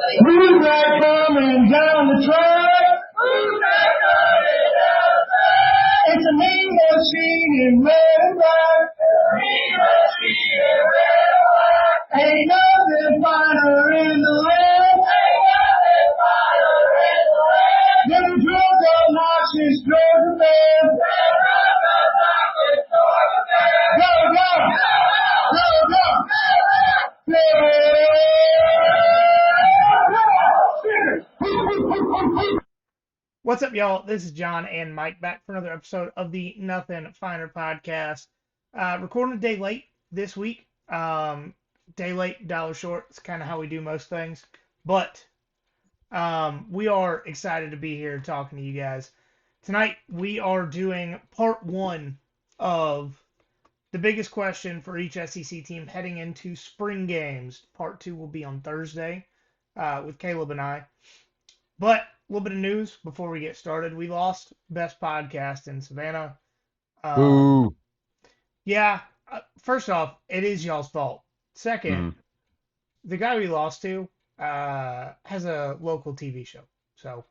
Who's that coming down the track? It's a mean machine in red and black. Ain't nothing finer in the land. Them drunk obnoxious Georgia men. Go, go! Go, go! What's up, y'all? This is John and Mike back for another episode of the Nothing Finer podcast. Recording a day late this week. Day late, dollar short. It's kind of how we do most things. But we are excited to be here talking to you guys. Tonight, we are doing part one of the biggest question for each SEC team heading into spring games. Part two will be on Thursday with Caleb and I. But a little bit of news before we get started. We lost Best Podcast in Savannah. Ooh. Yeah, first off, it is y'all's fault. Second, the guy we lost to has a local TV show. So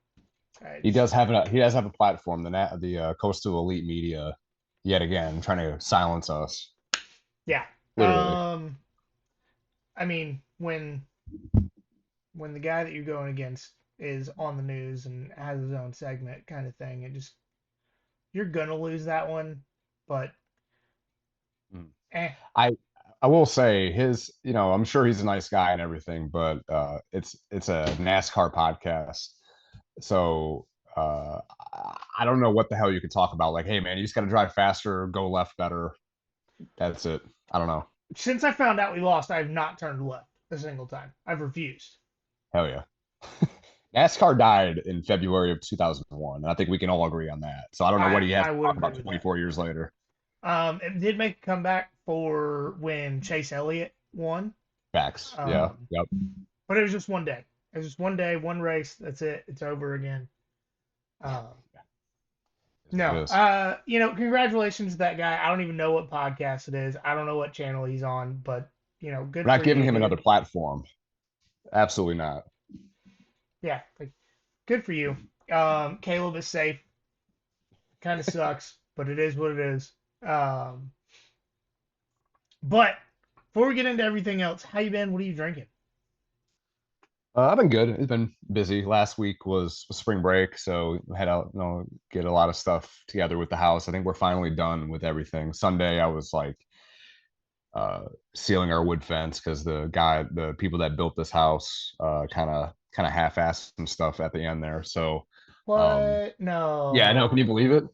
he does have a platform, the Coastal Elite Media, yet again, trying to silence us. Yeah. Literally. I mean, when the guy that you're going against is on the news and has his own segment kind of thing, you're gonna lose that one, but I will say I'm sure he's a nice guy and everything, but it's a NASCAR podcast, so I don't know what the hell you could talk about. Like, hey man, you just got to drive faster, go left better. That's it. I don't know. Since I found out we lost, I have not turned left a single time. I've refused. Hell yeah. NASCAR died in February of 2001, and I think we can all agree on that. So I don't know what he has to talk about 24 years later. It did make a comeback for when Chase Elliott won. Facts. Yeah. Yep. But it was just one day. It was just one day, one race. That's it. It's over again. Congratulations to that guy. I don't even know what podcast it is. I don't know what channel he's on, but good. We're not giving him another platform. Absolutely not. Yeah, good for you. Caleb is safe. Kind of sucks, but it is what it is. But before we get into everything else, how you been? What are you drinking? I've been good. It's been busy. Last week was spring break, so I had to get a lot of stuff together with the house. I think we're finally done with everything. Sunday, I was like sealing our wood fence because the people that built this house kind of half-assed some stuff at the end there. So what? No. Yeah, no. Can you believe it?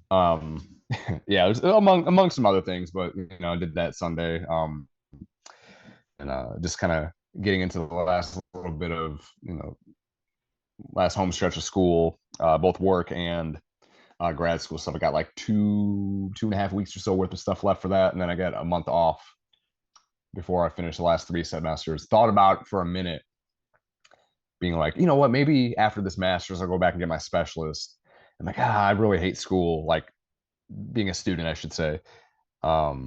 Yeah, it was among some other things, but I did that Sunday. And just kind of getting into the last little bit of last home stretch of school, both work and grad school stuff. I got like 2.5 weeks or so worth of stuff left for that, and then I got a month off before I finish the last 3 semesters. Thought about for a minute being like, you know what, maybe after this master's I'll go back and get my specialist. I'm like, I really hate school, like being a student, I should say. But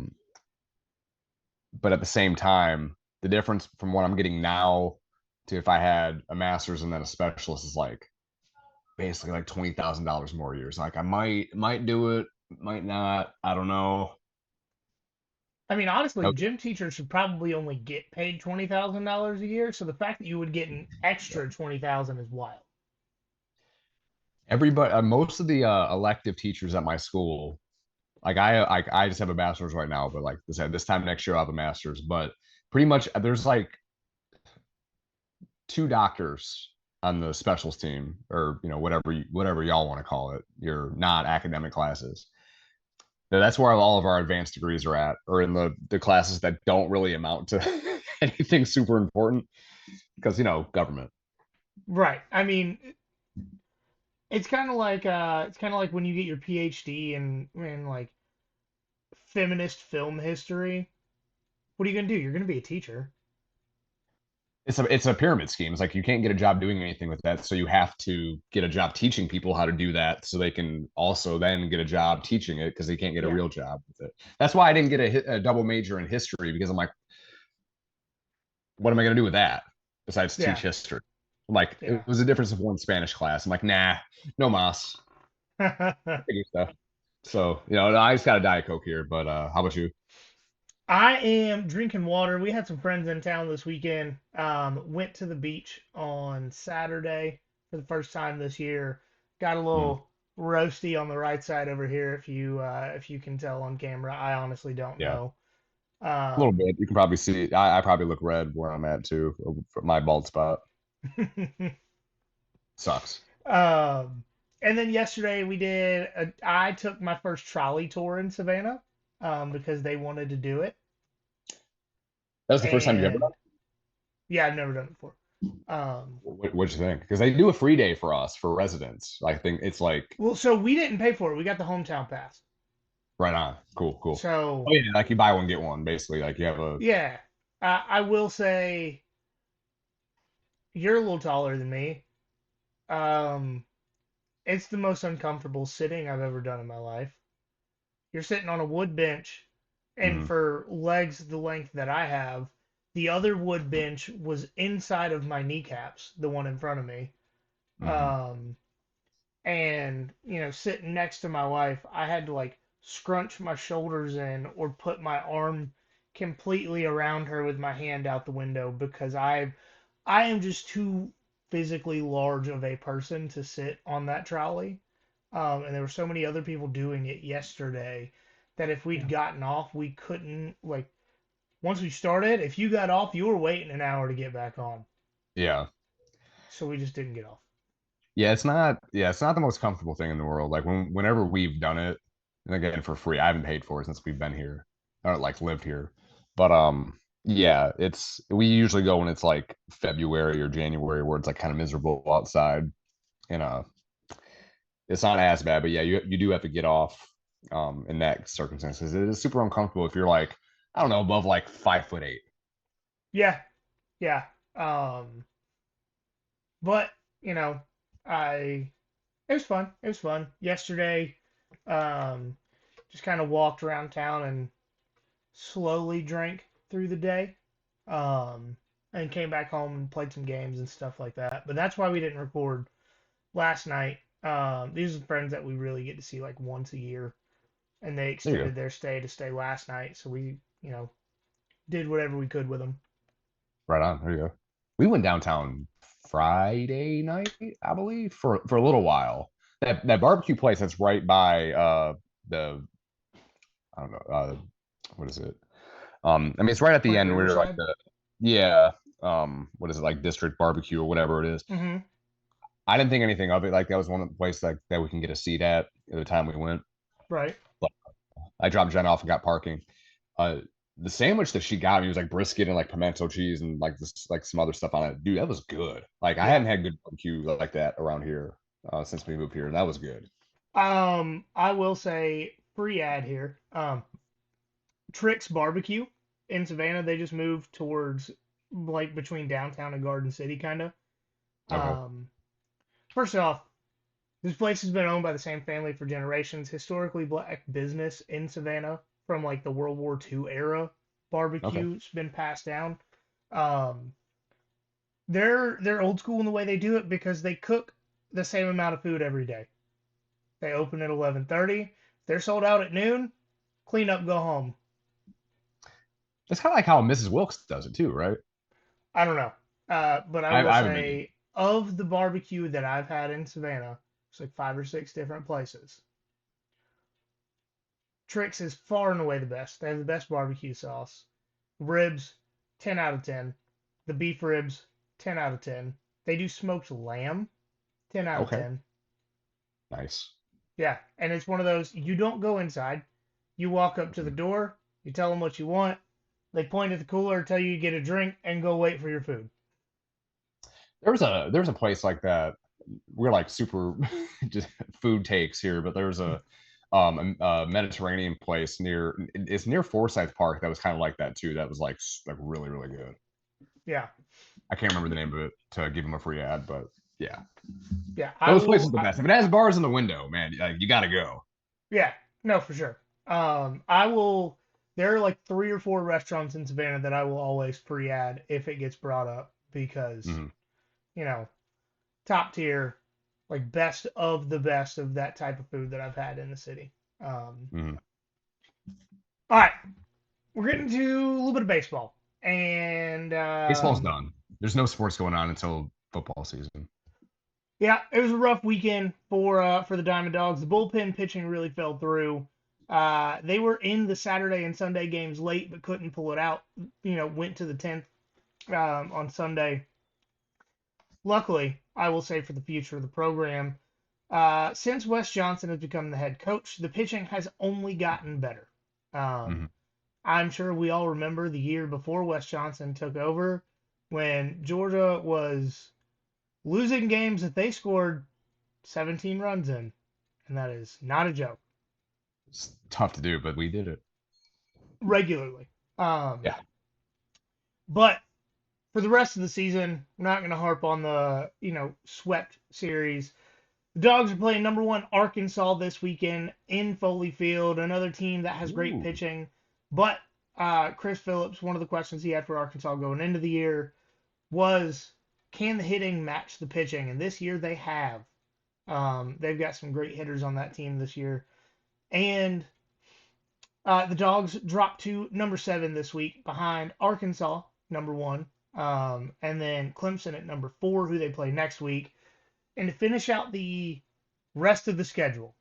at the same time, the difference from what I'm getting now to if I had a master's and then a specialist is like basically like $20,000 more a year. So like I might do it, might not. I don't know. I mean, honestly, gym teachers should probably only get paid $20,000 a year. So the fact that you would get an extra $20,000 is wild. Everybody, most of the elective teachers at my school, like I just have a bachelor's right now, but like this time next year I'll have a master's. But pretty much there's like 2 doctors on the specials team, or whatever y'all want to call it, your non-academic classes. That's where all of our advanced degrees are at, or in the classes that don't really amount to anything super important, because government. Right. I mean, it's kind of like when you get your PhD in like feminist film history. What are you gonna do? You're gonna be a teacher. It's a pyramid scheme. It's like you can't get a job doing anything with that, so you have to get a job teaching people how to do that, so they can also then get a job teaching it, because they can't get a real job with it. That's why I didn't get a double major in history, because I'm like, what am I going to do with that? besides teach Yeah. history. I'm like, Yeah. it was a difference of one Spanish class. I'm like, nah, no mas. Figure stuff. So, I just got a Diet Coke here, but how about you? I am drinking water. We had some friends in town this weekend. Went to the beach on Saturday for the first time this year. Got a Mm, little roasty on the right side over here. If you can tell on camera, I honestly don't yeah, know. a little Um, bit. You can probably see. I probably look red where I'm at too. For my bald spot sucks. um, and then yesterday I took my first trolley tour in Savannah, because they wanted to do it, That was the first time you ever done and yeah, I've never done it before. Um, it? What'd you think? Because they do a free day for us for residents. I think it's like well, so we didn't pay for it. We got the hometown pass. right on. Cool, cool. Oh So yeah, like you buy one get one basically. Like you have a yeah, I will say you're a little taller than me. Um, it's the most uncomfortable sitting I've ever done in my life. You're sitting on a wood bench, and mhm, for legs the length that I have, the other wood bench was inside of my kneecaps, the one in front of me. mhm. Um, and sitting next to my wife, I had to like scrunch my shoulders in or put my arm completely around her with my hand out the window because I am just too physically large of a person to sit on that trolley. And there were so many other people doing it yesterday that if we'd Yeah. gotten off, we couldn't, like, once we started, if you got off, you were waiting an hour to get back on. Yeah. So we just didn't get off. Yeah, it's not the most comfortable thing in the world. Like whenever we've done it, and again for free, I haven't paid for it since we've been here or like lived here. But yeah, it's we usually go when it's like February or January where it's like kind of miserable outside. And it's not as bad, but yeah, you do have to get off in that circumstances. It is super uncomfortable if you're like, I don't know, above like 5'8". Yeah, yeah. Um, but, you know, I it was fun. It was fun. Yesterday, um, just kind of walked around town and slowly drank through the day. Um, and came back home and played some games and stuff like that. But that's why we didn't record last night. These are friends that we really get to see like once a year, and they There you go. extended their stay to stay last night, so we, did whatever we could with them. Right on. There you go. We went downtown Friday night, I believe, for a little while. That barbecue place that's right by the I don't know what is it? I mean it's right at the Like end where like Riverside. the yeah what is it like District Barbecue or whatever it is. Mm-hmm. I didn't think anything of it. Like that was one of the places like that we can get a seat at the time we went. Right. But I dropped Jen off and got parking. Uh, the sandwich that she got me was like brisket and like pimento cheese and like this like some other stuff on it. Dude, that was good. Like I Yeah. hadn't had good barbecue like that around here since we moved here. That was good. I will say free ad here. Trix Barbecue in Savannah. They just moved towards like between downtown and Garden City, kind of. Okay. Um, First off, this place has been owned by the same family for generations. Historically black business in Savannah from like the World War II era. Okay. Barbecue's been passed down. Um, they're old school in the way they do it because they cook the same amount of food every day. They open at 11:30. They're sold out at noon. Clean up, go home. It's kind of like how Mrs. Wilkes does it too, right? I don't know. But I I, will I haven't been to. say, of the barbecue that I've had in Savannah, it's like 5 or 6 different places. Trix is far and away the best. They have the best barbecue sauce. Ribs, 10 out of 10. The beef ribs, 10 out of 10. They do smoked lamb, 10 out of Okay. 10. Nice. Yeah, and it's one of those, you don't go inside. You walk up to the door, you tell them what you want. They point at the cooler, tell you to get a drink, and go wait for your food. There's a place like that. We're like super just food takes here, but there's a Mediterranean place it's near Forsyth Park that was kind of like that too. That was like really really good. Yeah, I can't remember the name of it to give them a free ad, but yeah, yeah. those places are the best. If it has bars in the window, man, you got to go. Yeah, no, for sure. I will. There are like 3 or 4 restaurants in Savannah that I will always pre-add if it gets brought up because, Mhm. you know, top tier, like best of the best of that type of food that I've had in the city. Mhm. All right, we're getting to a little bit of baseball, and Baseball's done. There's no sports going on until football season. yeah, it was a rough weekend for the Diamond Dogs. The bullpen pitching really fell through. They were in the Saturday and Sunday games late, but couldn't pull it out. Went to the 10th on Sunday. Luckily, I will say for the future of the program, since Wes Johnson has become the head coach, the pitching has only gotten better. Mhm. I'm sure we all remember the year before Wes Johnson took over when Georgia was losing games that they scored 17 runs in, and that is not a joke. It's tough to do, but we did it. Regularly. Yeah. But for the rest of the season, we're not going to harp on the swept series. The Dogs are playing number one Arkansas this weekend in Foley Field, another team that has great Ooh. pitching. But Chris Phillips, one of the questions he had for Arkansas going into the year was, can the hitting match the pitching? And this year they have. They've got some great hitters on that team this year. And the Dogs dropped to number 7 this week behind Arkansas, number 1, and then Clemson at number 4, who they play next week. And to finish out the rest of the schedule,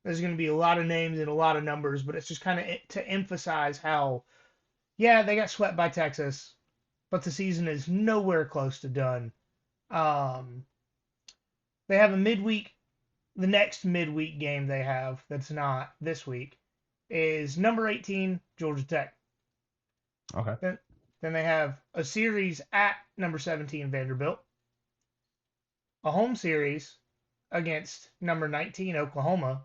there's going to be a lot of names and a lot of numbers, but it's just kind of to emphasize how, yeah, they got swept by Texas, but the season is nowhere close to done. They have a midweek. The next midweek game they have that's not this week is number 18 Georgia Tech. Okay. Then they have a series at number 17 Vanderbilt, a home series against number 19 Oklahoma.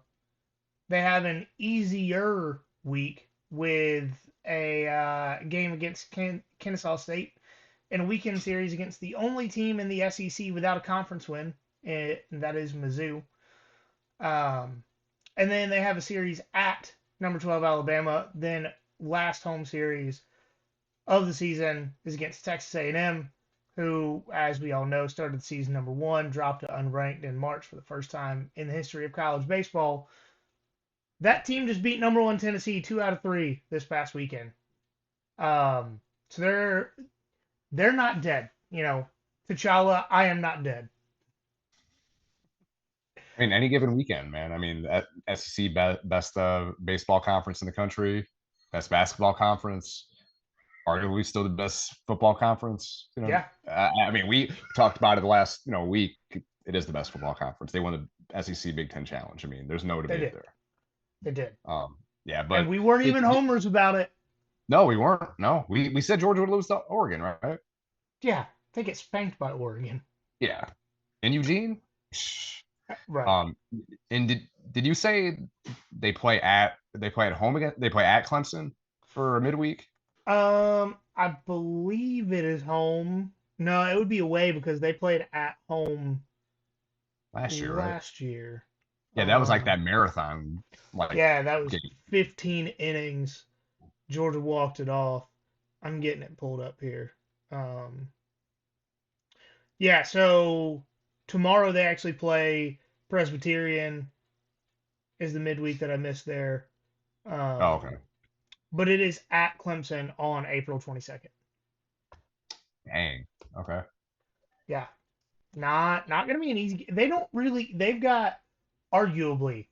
They have an easier week with a game against Kennesaw State and a weekend series against the only team in the SEC without a conference win, and that is Mizzou. And then they have a series at number 12 Alabama. Then last home series of the season is against Texas A&M, who, as we all know, started the season number 1, dropped to unranked in March for the first time in the history of college baseball. That team just beat number 1 Tennessee 2 out of 3 this past weekend. So they're not dead. T'Challa, I am not dead. I mean, any given weekend, man. I mean, SEC best baseball conference in the country, best basketball conference, arguably still the best football conference. Yeah. I mean, we talked about it the last week. It is the best football conference. They won the SEC Big Ten Challenge. I mean, there's no debate there. They did. Yeah, but and we weren't even homers about it. No, we weren't. No, we said Georgia would lose to Oregon, right? Yeah, they get spanked by Oregon. Yeah, in Eugene. Right. And did you say they play at home again? They play at Clemson for a midweek? I believe it is home. No, it would be away because they played at home last year, right? Yeah, that was like that marathon. Yeah, that was game. 15 innings. Georgia walked it off. I'm getting it pulled up here. Yeah, so tomorrow they actually play Presbyterian. Is the midweek that I missed there. Okay. But it is at Clemson on April 22nd. Dang. Okay. Yeah. Not going to be an easy. They've got arguably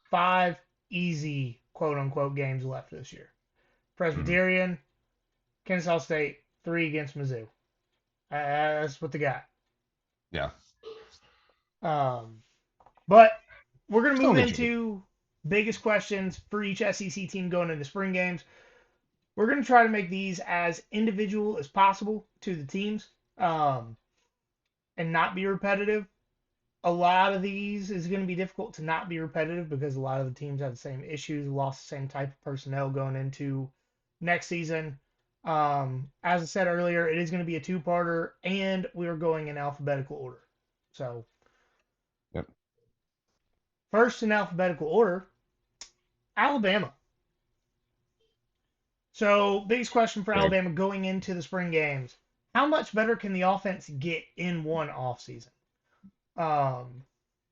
5 easy quote unquote games left this year. Presbyterian, Kennesaw State, 3 against Mizzou. That's what they got. Yeah. But we're going to move into biggest questions for each SEC team going into spring games. We're going to try to make these as individual as possible to the teams and not be repetitive. A lot of these is going to be difficult to not be repetitive because a lot of the teams have the same issues, lost the same type of personnel going into next season. As I said earlier, it is going to be a 2-parter, and we are going in alphabetical order. So, yep. First in alphabetical order, Alabama. So, biggest question for Big. Alabama going into the spring games: how much better can the offense get in one off season?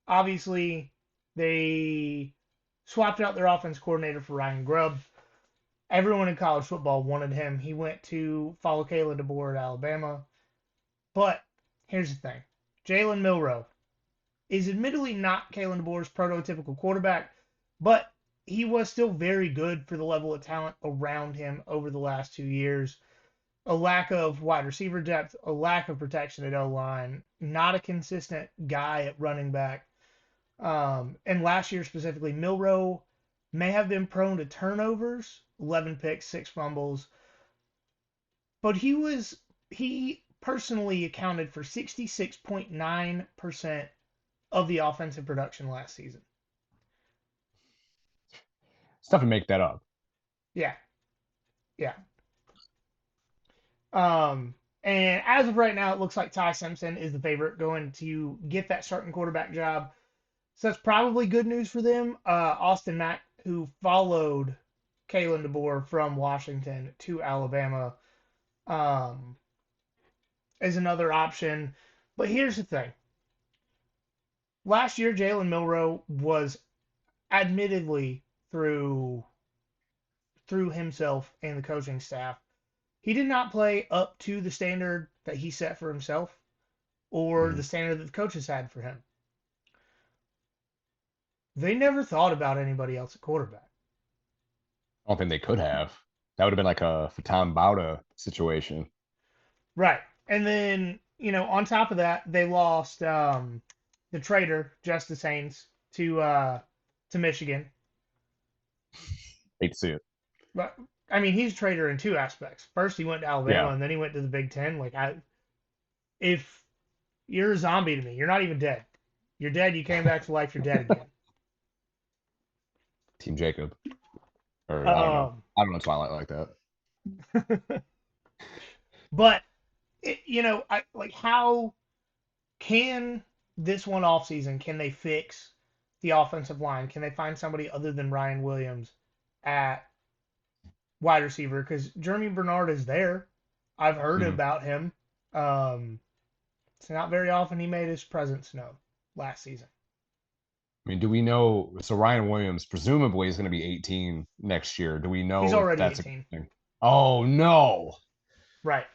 Obviously, they swapped out their offense coordinator for Ryan Grubb. Everyone in college football wanted him. He went to follow Kalen DeBoer at Alabama. But here's the thing: Jalen Milroe is admittedly not Kalen DeBoer's prototypical quarterback, but he was still very good for the level of talent around him over the last 2 years. A lack of wide receiver depth, a lack of protection at O-line, not a consistent guy at running back. And last year specifically, Milroe may have been prone to turnovers, 11 picks, 6 fumbles, but he personally accounted for 66.9% of the offensive production last season. It's tough to make that up. Yeah. Yeah. And as of right now, it looks like Ty Simpson is the favorite going to get that starting quarterback job. So that's probably good news for them. Austin Mack, who followed Kalen DeBoer from Washington to Alabama, is another option. But here's the thing. Last year, Jalen Milroe was admittedly through himself and the coaching staff. He did not play up to the standard that he set for himself or the standard that the coaches had for him. They never thought about anybody else at quarterback. I don't think they could have. That would have been like a Faton Bauta situation. Right. And then, on top of that, they lost the traitor, Justice Haynes, to Michigan. Hate to see it. But I mean, he's a traitor in two aspects. First, he went to Alabama, and then he went to the Big Ten. If you're a zombie to me, you're not even dead. You're dead. You came back to life. You're dead again. Team Jacob. Or I don't know Twilight like that. But how can this one off season, can they fix the offensive line? Can they find somebody other than Ryan Williams at wide receiver? Because Jeremy Bernard is there. I've heard about him. It's not very often he made his presence known last season. I mean, do we know? So Ryan Williams presumably is going to be 18 next year. Do we know he's already if that's 18? Oh no! Right.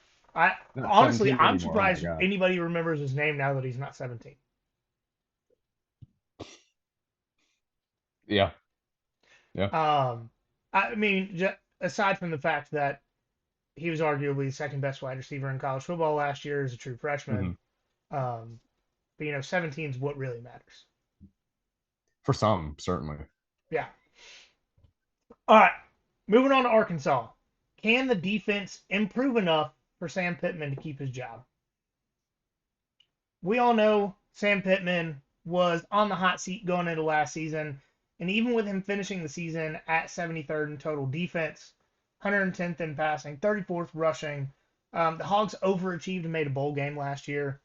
Honestly, I'm surprised anybody remembers his name now that he's not 17. Yeah. I mean, aside from the fact that he was arguably the second best wide receiver in college football last year as a true freshman, but 17 is what really matters. For some, certainly. Yeah. All right. Moving on to Arkansas. Can the defense improve enough for Sam Pittman to keep his job? We all know Sam Pittman was on the hot seat going into last season, and even with him finishing the season at 73rd in total defense, 110th in passing, 34th rushing, the Hogs overachieved and made a bowl game last year.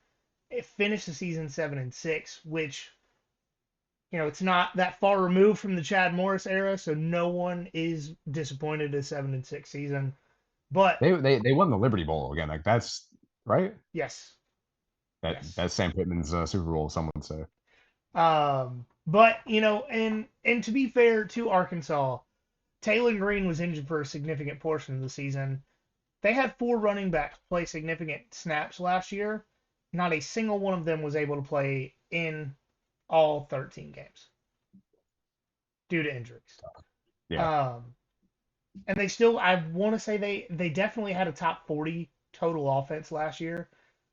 It finished the season 7-6, which it's not that far removed from the Chad Morris era, so no one is disappointed in a 7-6 season. But they won the Liberty Bowl again. Like that's right. Yes. That's Sam Pittman's Super Bowl. Some would say. But and to be fair to Arkansas, Taylor Green was injured for a significant portion of the season. They had 4 running backs play significant snaps last year. Not a single one of them was able to play in all 13 games due to injuries. Yeah. And they still, I want to say they definitely had a top 40 total offense last year.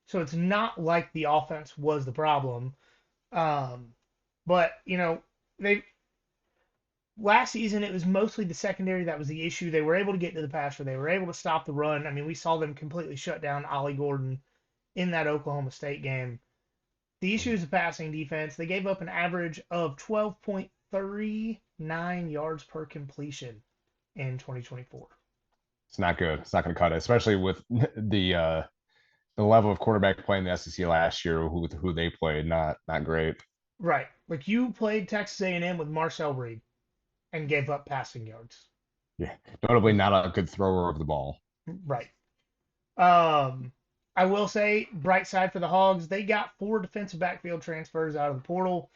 So it's not like the offense was the problem. But, last season it was mostly the secondary that was the issue. They were able to get to the passer. They were able to stop the run. I mean, we saw them completely shut down Ollie Gordon in that Oklahoma State game. The issue is the passing defense. They gave up an average of 12.39 yards per completion in 2024. It's not good. It's not going to cut it, especially with the level of quarterback play in the SEC last year, who they played. Not great. Right. Like you played Texas A&M with Marcel Reed and gave up passing yards. Yeah, notably not a good thrower of the ball. Right. I will say, bright side for the Hogs, they got 4 defensive backfield transfers out of the portal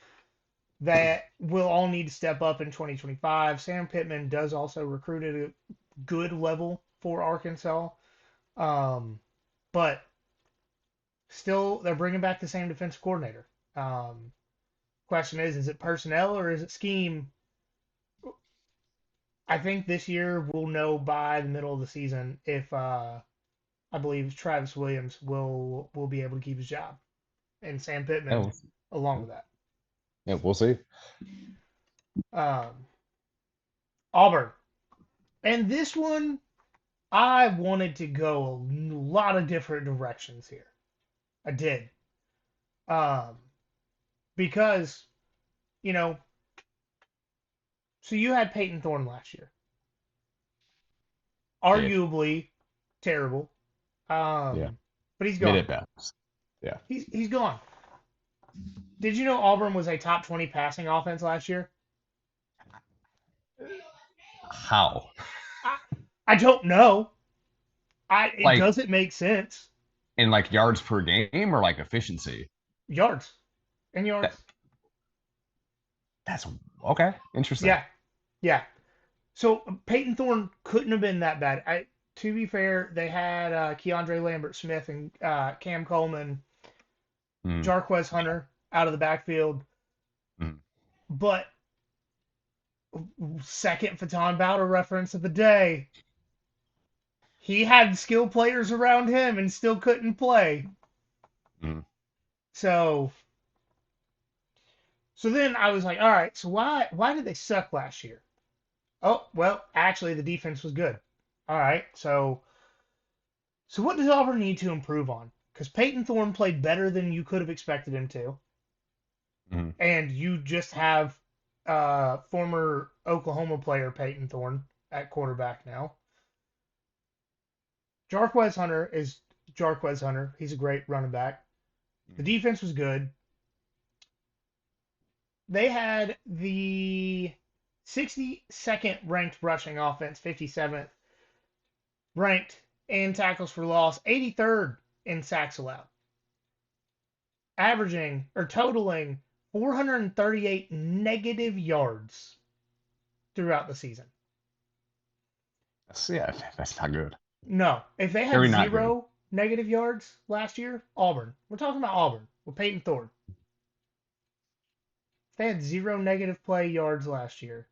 that will all need to step up in 2025. Sam Pittman does also recruit at a good level for Arkansas. But still, they're bringing back the same defensive coordinator. Question is it personnel or is it scheme? I think this year we'll know by the middle of the season if I believe Travis Williams will be able to keep his job, and Sam Yeah, Pittman along with that. yeah, we'll see. Auburn, and this one I wanted to go a lot of different directions here. I did, because you know, so you had Peyton Thorne last year, arguably terrible, Yeah, but he's mid gone. at best. Yeah. He's gone. Did you know Auburn was a top 20 passing offense last year? How? I don't know. It Like doesn't make sense. in like yards per game or like efficiency? Yards and yards. That's okay. Interesting. Yeah. So Peyton Thorne couldn't have been that bad. To be fair, they had Keandre Lambert Smith and Cam Coleman, Jarquez Hunter out of the backfield. But second Faton Bowder reference of the day. He had skilled players around him and still couldn't play. So then I was like, all right, so why did they suck last year? Oh, well, actually the defense was good. All right, so what does Auburn need to improve on? Because Peyton Thorne played better than you could have expected him to. And you just have former Oklahoma player Peyton Thorne at quarterback now. Jarquez Hunter is Jarquez Hunter. He's a great running back. The defense was good. They had the 62nd ranked rushing offense, 57th ranked in tackles for loss, 83rd in sacks allowed, averaging or totaling 438 negative yards throughout the season. Yeah, that's not good. No, if they had zero negative yards last year, Auburn. We're talking about Auburn with Peyton Thorne. They had 0 negative play yards last year.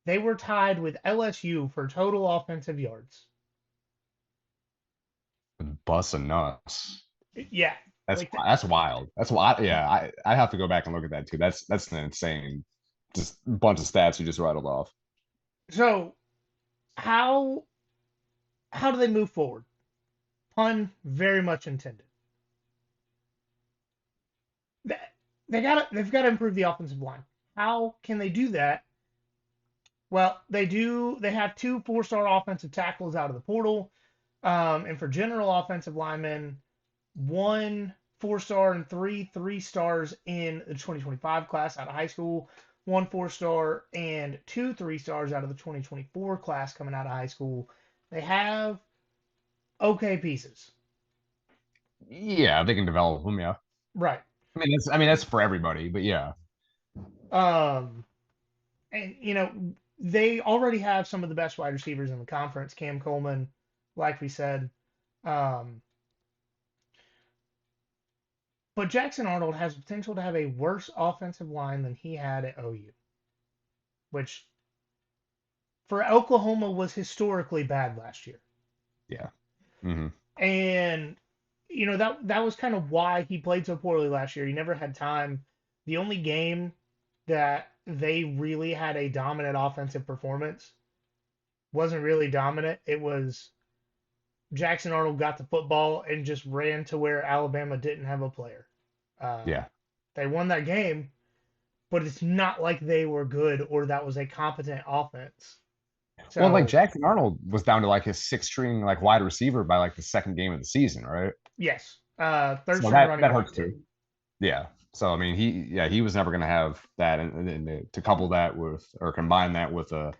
They were tied with LSU for total offensive yards. Busting nuts. Yeah. That's wild. That's wild. Yeah, I have to go back and look at that too. That's an insane, just bunch of stats you just rattled off. So, how do they move forward? Pun very much intended. They've got to improve the offensive line. How can they do that? Well, they do. They have 2 4-star offensive tackles out of the portal, and for general offensive linemen, 1 4-star and 3 3-stars in the 2025 class out of high school, 1 4-star and 2 3-stars out of the 2024 class coming out of high school. They have okay pieces. Yeah, they can develop them. Yeah. Right. I mean that's for everybody, but yeah. And they already have some of the best wide receivers in the conference. Cam Coleman, like we said. But Jackson Arnold has potential to have a worse offensive line than he had at OU, which for Oklahoma was historically bad last year. Yeah. And that was kind of why he played so poorly last year. He never had time. The only game that they really had a dominant offensive performance wasn't really dominant. It was Jackson Arnold got the football and just ran to where Alabama didn't have a player. They won that game, but it's not like they were good or that was a competent offense. So, well, like Jackson Arnold was down to like his 6th-string like wide receiver by like the 2nd game of the season, right? Yes. Third so that hurts too. Yeah. So I mean, he was never going to have that, and to couple that with or combine that with a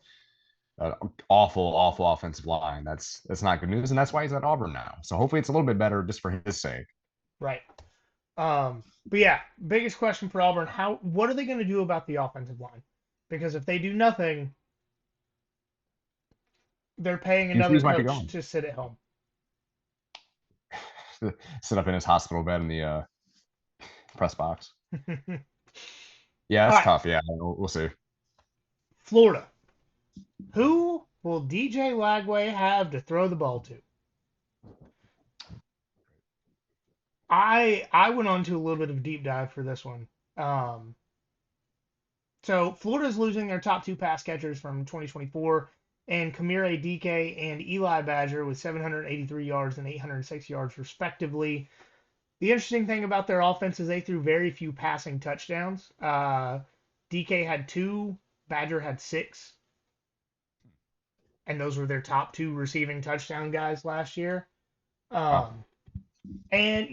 awful offensive line. That's not good news, and that's why he's at Auburn now. So hopefully it's a little bit better just for his sake. Right. But yeah, biggest question for Auburn: what are they going to do about the offensive line? Because if they do nothing, they're paying another Hughes might be coach gone. to sit at home. Sit up in his hospital bed in the press box. All Yeah, that's right, tough. Yeah, we'll see. Florida. Who will DJ Lagway have to throw the ball to? I went on to a little bit of a deep dive for this one. So Florida's losing their top two pass catchers from 2024, and Kamire Dike and Eli Badger with 783 yards and 806 yards respectively. The interesting thing about their offense is they threw very few passing touchdowns. DK had 2, Badger had 6, and those were their top 2 receiving touchdown guys last year. And,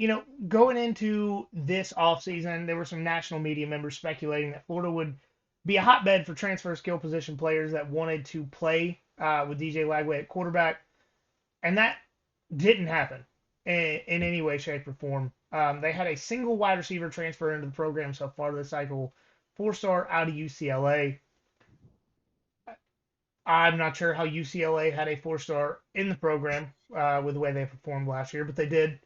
going into this offseason, there were some national media members speculating that Florida would be a hotbed for transfer skill position players that wanted to play with DJ Lagway at quarterback. And that didn't happen in any way, shape, or form. They had a single wide receiver transfer into the program so far this cycle, 4-star out of UCLA. I'm not sure how UCLA had a 4-star in the program with the way they performed last year, but they did.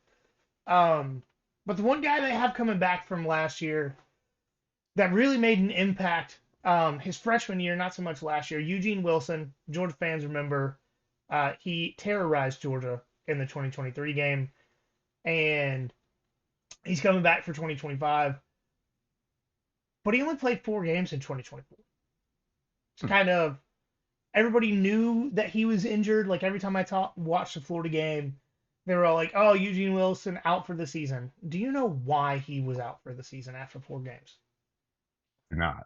But the one guy they have coming back from last year that really made an impact his freshman year, not so much last year, Eugene Wilson, Georgia fans remember, he terrorized Georgia in the 2023 game, and he's coming back for 2025. But he only played 4 games in 2024. It's kind of, everybody knew that he was injured. Like every time I watched the Florida game, they were all like, oh, Eugene Wilson out for the season. Do you know why he was out for the season after 4 games? Not.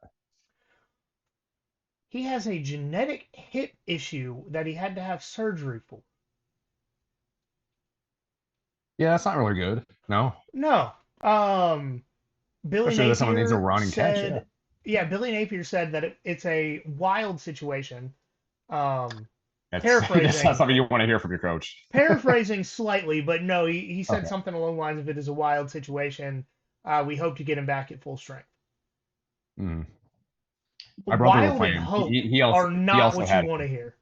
He has a genetic hip issue that he had to have surgery for. Yeah, that's not really good. No. No. Billy Especially that someone needs a Napier running catch. Yeah. said, yeah, Billy Napier said that it's a wild situation. That's Paraphrasing. not something you want to hear from your coach. Paraphrasing slightly, but no, he said Okay. something along the lines of it is a wild situation. We hope to get him back at full strength. Mm. My brother will Wild play and him. hope He also, are he not also what had, you want to hear.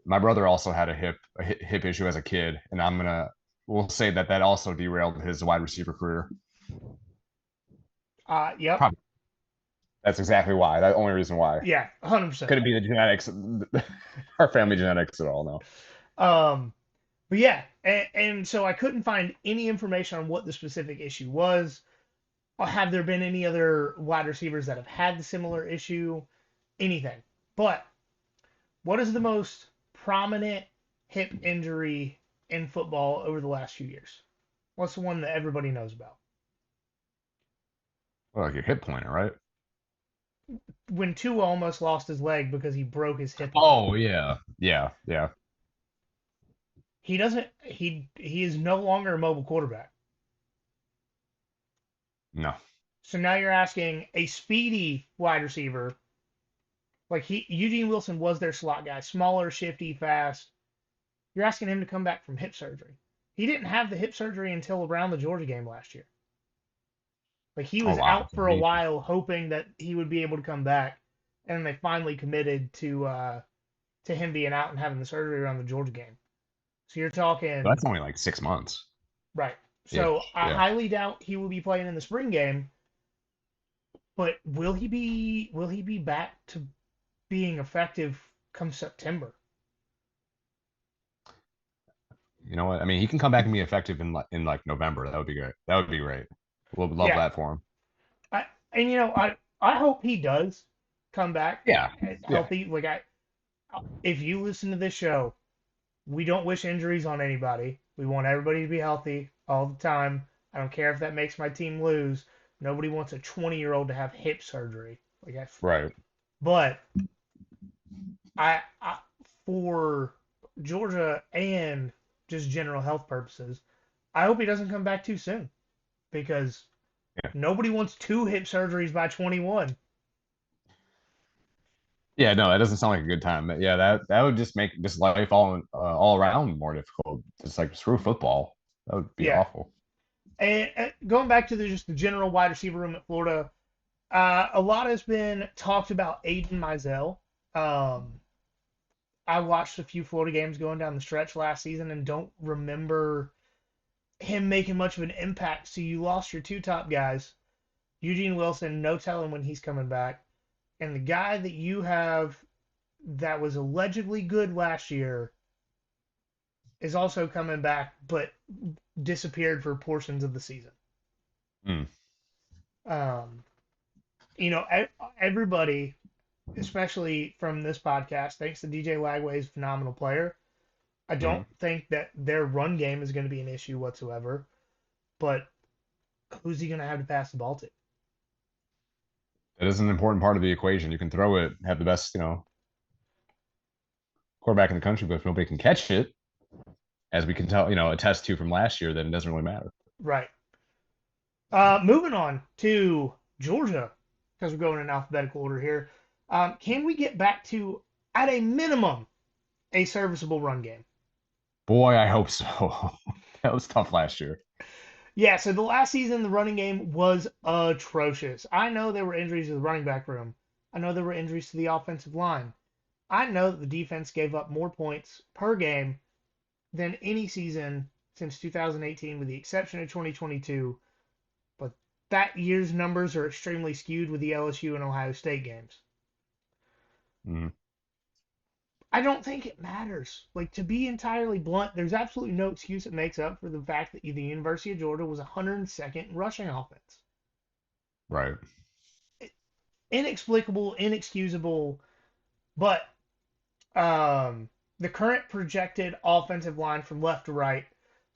my brother also had a hip issue as a kid, and we'll say that also derailed his wide receiver career. Yep. Probably. That's exactly why. That's the only reason why. Yeah, 100%. Could it be the genetics, our family genetics at all? No. But yeah, and so I couldn't find any information on what the specific issue was. Or have there been any other wide receivers that have had the similar issue? Anything. But what is the most prominent hip injury in football over the last few years? What's the one that everybody knows about? Well, like your hip pointer, right? When Tua almost lost his leg because he broke his hip. Oh yeah. He doesn't. He is no longer a mobile quarterback. No. So now you're asking a speedy wide receiver, like Eugene Wilson was their slot guy, smaller, shifty, fast. You're asking him to come back from hip surgery. He didn't have the hip surgery until around the Georgia game last year. Like he was out for a while, hoping that he would be able to come back, and they finally committed to him being out and having the surgery around the Georgia game. So you're talking. But that's only like 6 months. Right. So Yeah. I highly doubt he will be playing in the spring game. But will he be back to being effective come September? You know what? I mean, he can come back and be effective in like November. That would be great. That would be great. We'll love that for him. I hope he does come back. Yeah. Healthy. Yeah. Like if you listen to this show, we don't wish injuries on anybody. We want everybody to be healthy all the time. I don't care if that makes my team lose. Nobody wants a 20-year-old to have hip surgery. Like that's right. But I for Georgia and just general health purposes, I hope he doesn't come back too soon because nobody wants 2 hip surgeries by 21. Yeah, no, that doesn't sound like a good time. But yeah, that would just make just life all around more difficult. Just like screw football. That would be Yeah. awful. And going back to just the general wide receiver room at Florida, a lot has been talked about Aiden Mizell. Um, I watched a few Florida games going down the stretch last season and don't remember him making much of an impact. So you lost your two top guys, Eugene Wilson, no telling when he's coming back, and the guy that you have that was allegedly good last year is also coming back, but disappeared for portions of the season. Mm. Um, everybody, especially from this podcast, thinks that DJ Lagway is a phenomenal player. I Hmm. don't think that their run game is going to be an issue whatsoever, but who's he going to have to pass the ball to? That is an important part of the equation. You can throw it, have the best, quarterback in the country, but if nobody can catch it, as we can tell, attest to from last year, then it doesn't really matter. Right. Moving on to Georgia, because we're going in alphabetical order here. Can we get back to, at a minimum, a serviceable run game? Boy, I hope so. That was tough last year. Yeah, so the last season, the running game was atrocious. I know there were injuries to the running back room. I know there were injuries to the offensive line. I know that the defense gave up more points per game than any season since 2018, with the exception of 2022. But that year's numbers are extremely skewed with the LSU and Ohio State games. Mm. I don't think it matters. Like, to be entirely blunt, there's absolutely no excuse that makes up for the fact that the University of Georgia was 102nd in rushing offense. Right. Inexplicable, inexcusable, but the current projected offensive line from left to right: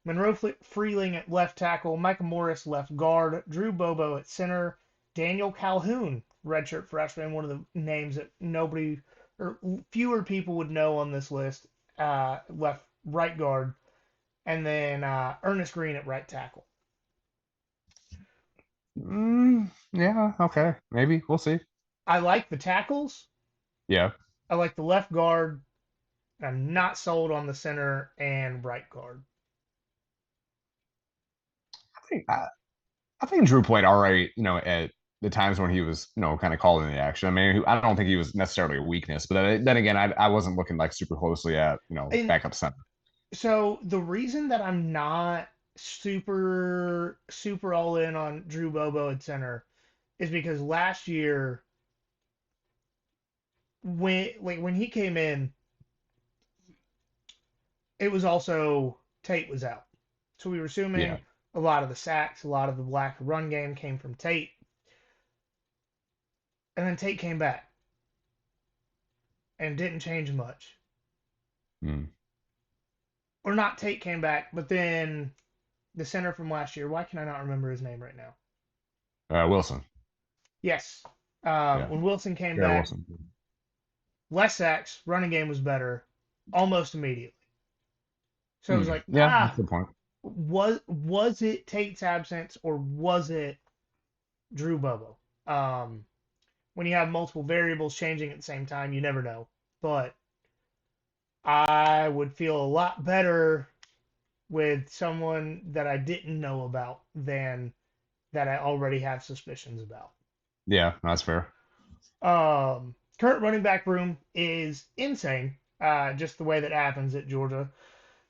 Monroe Freeling at left tackle, Micah Morris left guard, Drew Bobo at center, Daniel Calhoun, redshirt freshman, one of the names that nobody or fewer people would know on this list, left right guard, and then Ernest Green at right tackle. Yeah. Okay. Maybe we'll see. I like the tackles. Yeah. I like the left guard. I'm not sold on the center and right guard. I think Drew played all right. At the times when he was, kind of calling the action. I mean, I don't think he was necessarily a weakness, but then again, I wasn't looking like super closely at, And backup center. so the reason that I'm not super all in on Drew Bobo at center is because last year when he came in, it was also Tate was out. So we were Yeah. assuming a lot of the sacks, a lot of the lack of run game came from Tate. And then Tate came back and didn't change much. Mm. Or not Tate came back, but then the center from last year. Why can I not remember his name right now? Wilson. Yes. Yeah. When Wilson came Garrett back, Wilson. less sacks, running game was better almost immediately. So it was like, Yeah, that's a good point. was it Tate's absence or was it Drew Bobo? When you have multiple variables changing at the same time, you never know. But I would feel a lot better with someone that I didn't know about than that I already have suspicions about. Yeah, that's fair. Current running back room is insane. Just the way that happens at Georgia.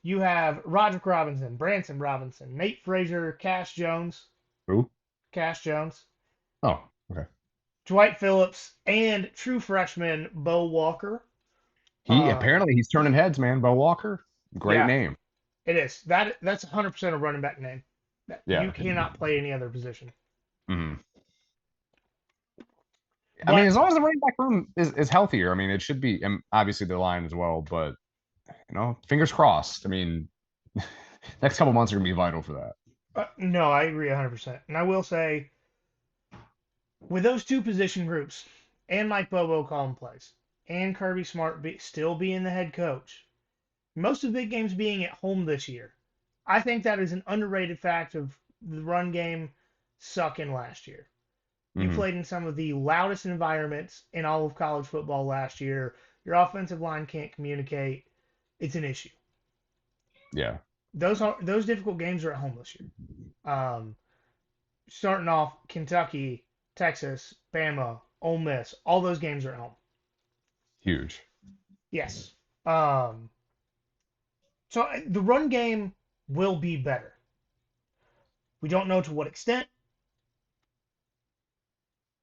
You have Roderick Robinson, Branson Robinson, Nate Frazier, Cash Jones. Who? Cash Jones. Oh, okay. Dwight Phillips, and true freshman Bo Walker. Apparently he's turning heads, man. Bo Walker, great Yeah, name. it is. That's 100% a running back name. Yeah. You cannot play any other position. Hmm. I But mean, as long as the running back room is healthier, I mean, it should be, and obviously the line as well. But fingers crossed. I mean, next couple months are gonna be vital for that. no, I agree 100%. And I will say, with those two position groups, and Mike Bobo calling plays, and Kirby Smart still being the head coach, most of the big games being at home this year, I think that is an underrated fact of the run game sucking last year. You Mhm. played in some of the loudest environments in all of college football last year. Your offensive line can't communicate. It's an issue. Yeah. Those difficult games are at home this year. Starting off Kentucky, Texas, Bama, Ole Miss, all those games are at home. Huge. Yes. Um, so the run game will be better. We don't know to what extent,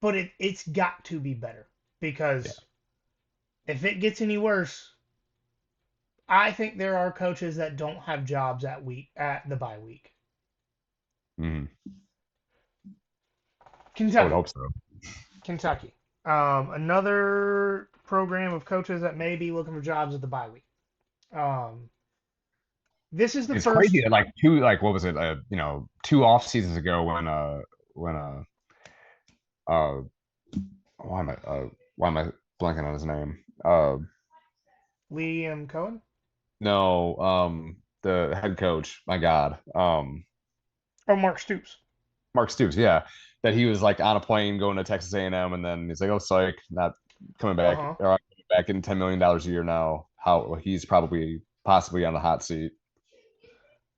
but it's got to be better Yeah. because if it gets any worse, I think there are coaches that don't have jobs at the bye week. Mhm. I would Kentucky, hope so. Kentucky, another program of coaches that may be looking for jobs at the bye week. Um, this is the It's first. crazy that what was it? Two off seasons ago when uh why am I blanking on his name? Liam Cohen No, the head coach. My God, or Mark Stoops. Mark Stoops. Yeah, that he was like on a plane going to Texas A&M, and then he's like, "Oh, psych, not coming Uh back. huh. Or I'm coming back in $10 million a year now." How he's probably possibly on the hot seat,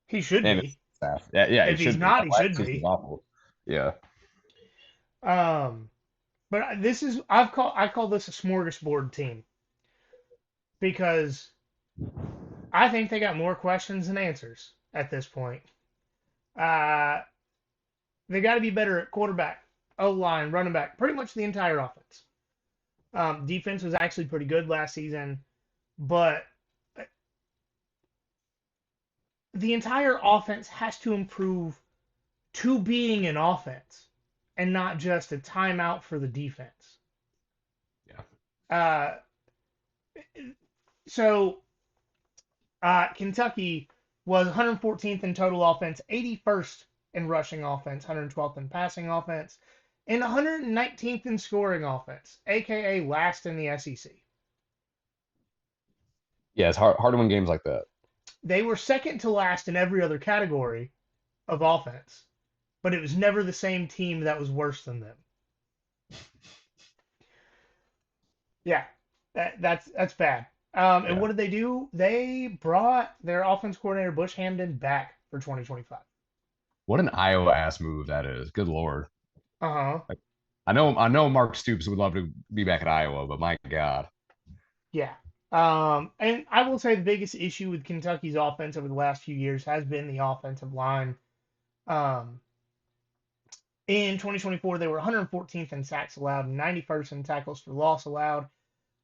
He should and his be. staff. Yeah, yeah, he If he's should be. not, he Last should season was be. awful. Yeah, Um, but this is I call this a smorgasbord team because I think they got more questions than answers at this point. Uh, they got to be better at quarterback, O line, running back, pretty much the entire offense. Defense was actually pretty good last season, but the entire offense has to improve to being an offense and not just a timeout for the defense. yeah. Uh, so Kentucky was 114th in total offense, 81st in rushing offense, 112th in passing offense, and 119th in scoring offense, aka last in the SEC. Yeah, it's hard to win games like that. They were second to last in every other category of offense, but it was never the same team that was worse than them. Yeah, that's bad. And Yeah. what did they do? They brought their offense coordinator Bush Hamdan back for 2025. What an Iowa ass move that is. Good lord. Uh huh. Like, I know Mark Stoops would love to be back at Iowa, but my God. Yeah. And I will say the biggest issue with Kentucky's offense over the last few years has been the offensive line. Um, in 2024, they were 114th in sacks allowed, 91st in tackles for loss allowed,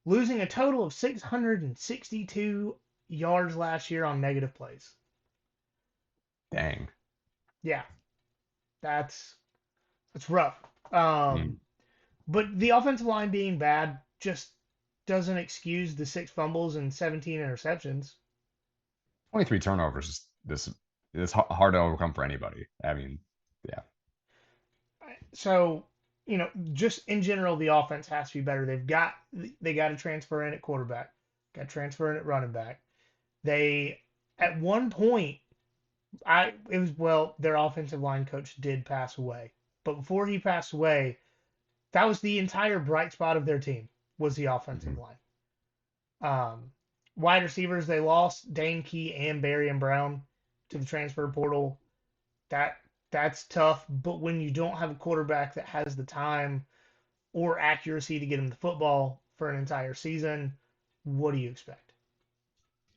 losing a total of 662 yards last year on negative plays. Dang. Yeah, that's rough. Um, Mm. but the offensive line being bad just doesn't excuse the 6 fumbles and 17 interceptions. 23 turnovers is this it's hard to overcome for anybody. I mean, yeah. So, just in general, the offense has to be better. They got to transfer in at quarterback, got to transfer in at running back. They at one point, their offensive line coach did pass away, but before he passed away, that was the entire bright spot of their team was the offensive Mhm. line. Wide receivers they lost Dane Key and Barian Brown to the transfer portal. That's tough. But when you don't have a quarterback that has the time or accuracy to get him the football for an entire season, what do you expect?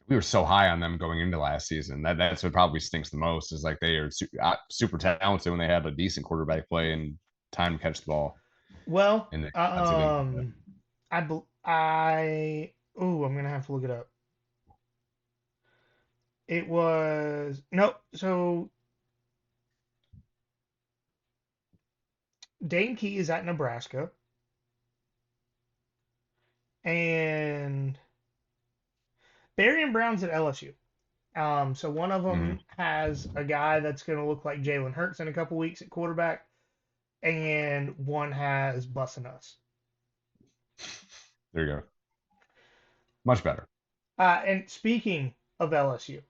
We were so high on them going into last season. That's what probably stinks the most is like they are super talented when they had a decent quarterback play and time to catch the ball. Well, And they didn't do that. I'm gonna have to look it up. It was no, so Dane Key is at Nebraska, and Barry and Brown's at LSU. So one of them Mhm. has a guy that's going to look like Jalen Hurts in a couple weeks at quarterback, and one has Bussin' Us. There you go. Much better. And speaking of LSU,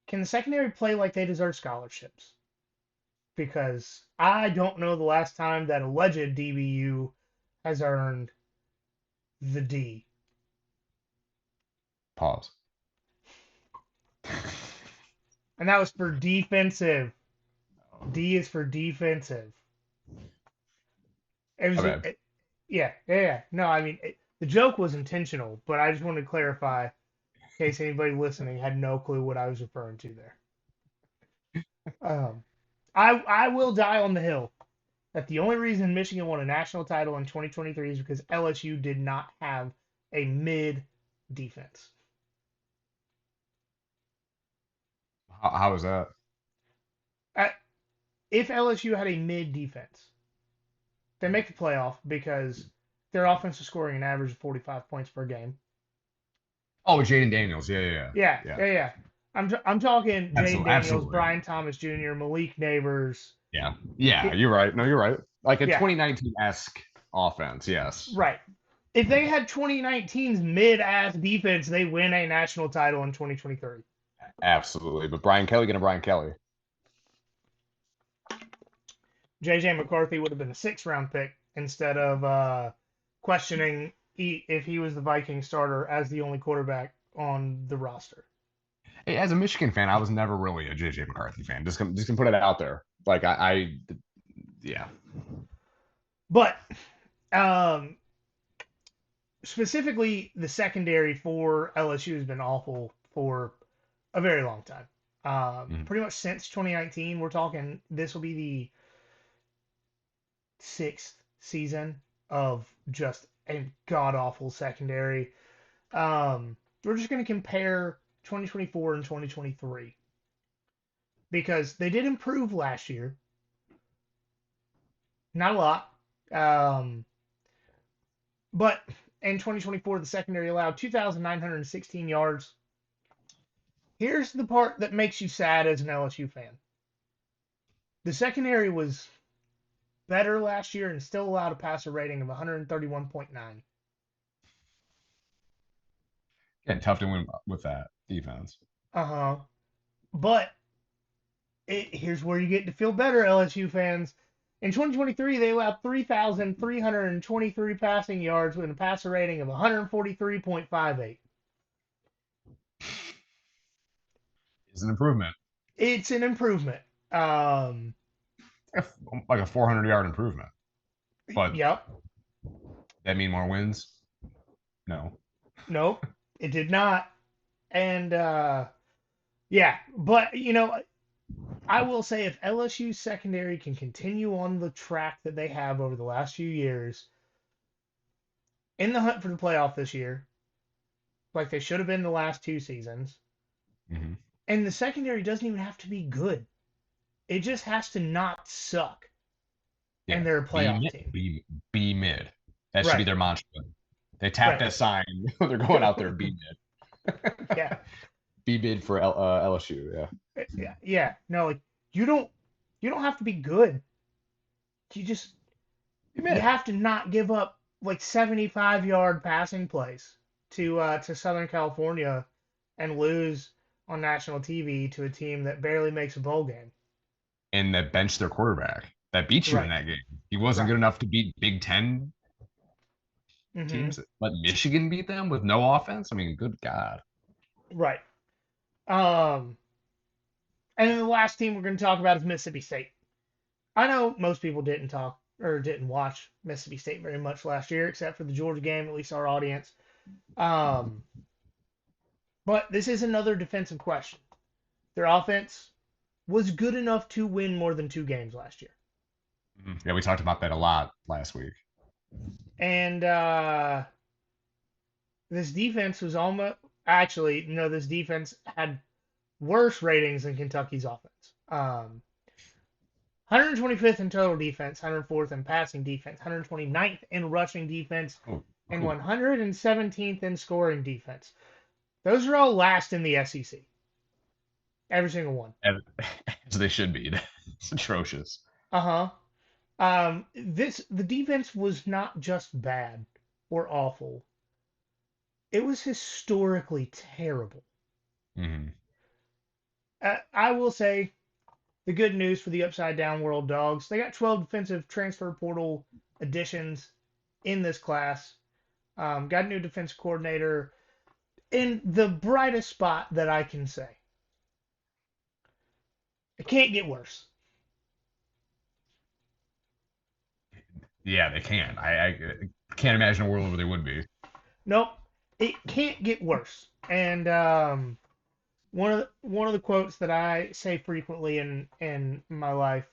can the secondary play like they deserve scholarships? because I don't know the last time that alleged DBU has earned the D. Pause. And that was for defensive. D is for defensive. It was, Okay. yeah. No, I mean, the joke was intentional, but I just wanted to clarify in case anybody listening had no clue what I was referring to there. I will die on the hill that the only reason Michigan won a national title in 2023 is because LSU did not have a mid defense. How is that? If LSU had a mid defense, they make the playoff because their offensive scoring an average of 45 points per game. Oh, Jaden Daniels. Yeah. Yeah. I'm talking Jaden Daniels, Absolutely. Brian Thomas Jr., Malik Neighbors. Yeah. You're right. No, you're right. Like a Yeah. 2019-esque offense. Yes. Right. If they had 2019's mid-ass defense, they win a national title in 2023. Absolutely. But Brian Kelly getting Brian Kelly. J.J. McCarthy would have been a 6th-round pick instead of questioning if he was the Viking starter as the only quarterback on the roster. Hey, as a Michigan fan, I was never really a J.J. McCarthy fan. Just gonna put it out there. Like yeah. But specifically, the secondary for LSU has been awful for a very long time. Pretty much since 2019, we're talking this will be the 6th season of just a god awful secondary. We're just going to compare 2024 and 2023 because they did improve last year. Not a lot. But in 2024, the secondary allowed 2,916 yards. Here's the part that makes you sad as an LSU fan. The secondary was better last year and still allowed a passer rating of 131.9. Yeah, tough to win with that defense. But here's where you get to feel better, LSU fans. In 2023, they allowed 3,323 passing yards with a passer rating of 143.58. It's an improvement. It's an improvement. Like a 400-yard improvement. But yep. That mean more wins? No. Nope, it did not. And yeah, but I will say if LSU's secondary can continue on the track that they have over the last few years in the hunt for the playoff this year, like they should have been the last 2 seasons, and the secondary doesn't even have to be good. It just has to not suck. Yeah. And they're a playoff team. Be mid. That should be their mantra. They tap that sign. They're going out there, be mid. Yeah. Be mid for LSU. Yeah. Yeah. No, like you don't have to be good. You just you have to not give up like 75-yard passing plays to Southern California and lose on national TV to a team that barely makes a bowl game. And that benched their quarterback. That beat you in that game. He wasn't good enough to beat Big Ten teams. Let Michigan beat them with no offense. I mean, good God. Right. And then the last team we're going to talk about is Mississippi State. I know most people didn't watch Mississippi State very much last year, except for the Georgia game, at least our audience. But this is another defensive question. Their offense was good enough to win more than 2 games last year. Yeah, we talked about that a lot last week. And this defense was almost actually, this defense had worse ratings than Kentucky's offense. 125th in total defense, 104th in passing defense, 129th in rushing defense, and 117th in scoring defense. Those are all last in the SEC. Every single one. As they should be. It's atrocious. The defense was not just bad or awful. It was historically terrible. I will say the good news for the Upside Down World Dogs, they got 12 defensive transfer portal additions in this class. Got a new defensive coordinator in the brightest spot that I can say. It can't get worse. Yeah, they can. I can't imagine a world where they would be. Nope, it can't get worse. And one of the quotes that I say frequently in my life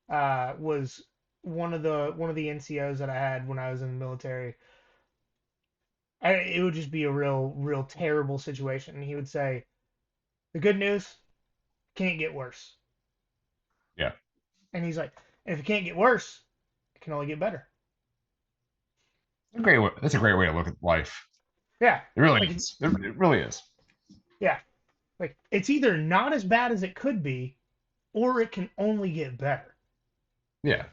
was one of the NCOs that I had when I was in the military. It would just be a real terrible situation, and he would say, "The good news can't get worse." Yeah. And he's like, "And if it can't get worse, it can only get better." That's a great way to look at life. Yeah, It really like is. It really is. yeah, like it's either not as bad as it could be, or it can only get better. Yeah.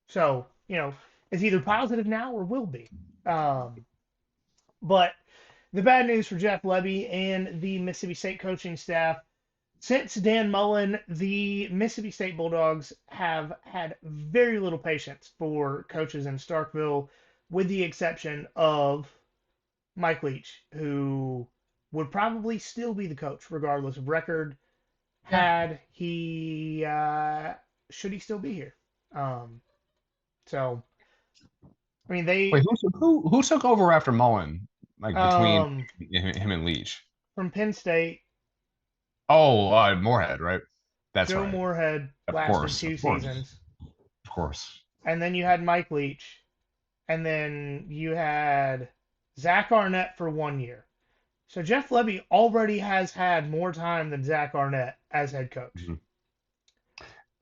So, it's either positive now or will be. But the bad news for Jeff Lebby and the Mississippi State coaching staff, since Dan Mullen, the Mississippi State Bulldogs have had very little patience for coaches in Starkville, with the exception of Mike Leach, who would probably still be the coach regardless of record, had he should he still be here. So, I mean, Wait, who took over after Mullen? Like between him and Leach? From Penn State. Oh, Moorhead, right? That's Joe right. Moorhead lasted 2 seasons. Of course. And then you had Mike Leach. And then you had Zach Arnett for 1 year. So Jeff Lebby already has had more time than Zach Arnett as head coach. Mm-hmm.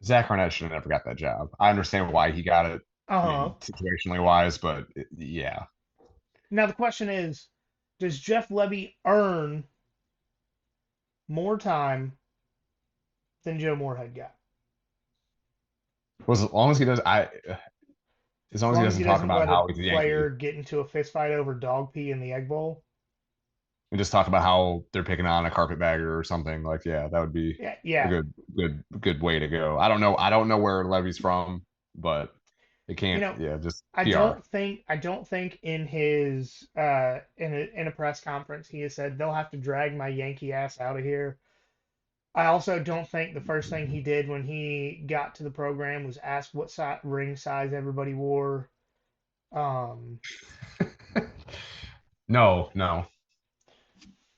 Zach Arnett should have never got that job. I understand why he got it, situationally wise, but yeah. Now the question is, does Jeff Lebby earn more time than Joe Moorhead got? Well, as long as he does, as long as he doesn't talk about how he's a player get into a fist fight over dog pee in the Egg Bowl. And just talk about how they're picking on a carpetbagger or something. Like, yeah, that would be a good way to go. I don't know where Levy's from, but it can't. Just PR. I don't think in his in a press conference he has said they'll have to drag my Yankee ass out of here. I also don't think the first thing he did when he got to the program was ask what ring size everybody wore. No.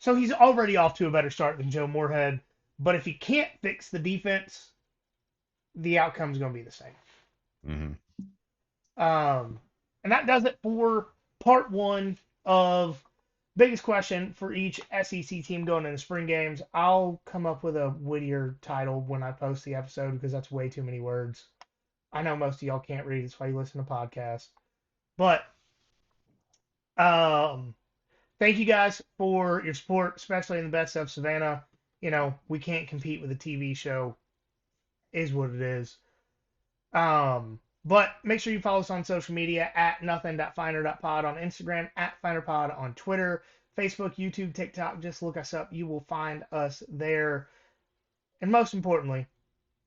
So he's already off to a better start than Joe Moorhead. But if he can't fix the defense, the outcome's going to be the same. Mm-hmm. And that does it for part 1 of biggest question for each SEC team going into spring games. I'll come up with a wittier title when I post the episode because that's way too many words. I know most of y'all can't read. That's why you listen to podcasts. But thank you guys for your support, especially in the Best of Savannah. We can't compete with a TV show. Is what it is. But make sure you follow us on social media at nothing.finer.pod on Instagram, at finerpod on Twitter, Facebook, YouTube, TikTok. Just look us up. You will find us there. And most importantly,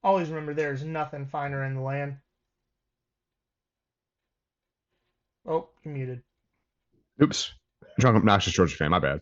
always remember there is nothing finer in the land. Oh, you're muted. Oops. Drunk obnoxious Georgia fan. My bad.